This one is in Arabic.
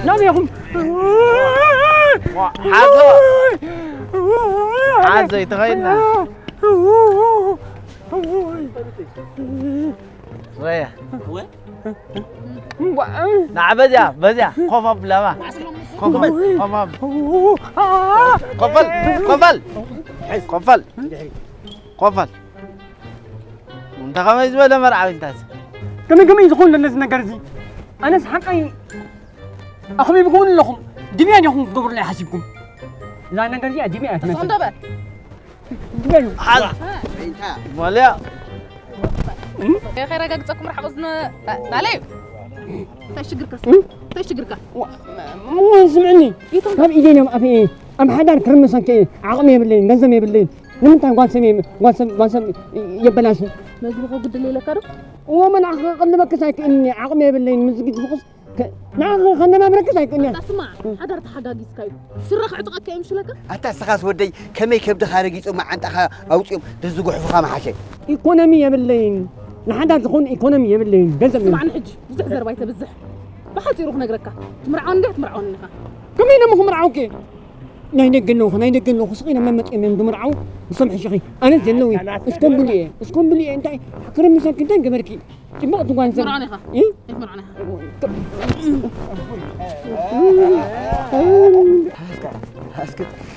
نعم يا أخي حازو يتغيرنا ويا نعم بجا خفف لما قفل انت خميس ولا مرعى انت كم يدخلون الناس نقرزي أنا حقي أخوي بقول لكم دميان يخون دور لي حاسبكم لا نقرزي دميان صندوق دميان حاضر مولى يا خير رجعتكم مرحبا زنا علي تشجرك مو سمعني ما بإيدينا ما في أم حدا كرمسان كي عقمي بالليل نزمي بالليل نمتى قاسم يبلاش ما يبغوا قد الليل كارو ومن قلنا بكساك إني عقمي بالليل مسجد فقص نعم خلنا ما بركساك إني اسمع حدا تحقاقي سكاي سرخ عتقك يمشي لك أنت سخاس ودي كم يكبد خارجي وما عند أخا أو تزوج حفظة ما حشي إيكونومية بالليل نحدا تكون إيكونومية بالليل جزء اسمع نحج بزح زربايته بزح بحط يروح نقرك تمرعون ده تمرعون نخا كمين ما هم مرعوك نايدق النوخ سقينا ما من دمرعو سمح شيخي أنا جنوي اسكن بلي أنت كرم مساكن تنك بركي تبغى تقول سر تمرعون نخا إيه تمرعون نخا هاسكت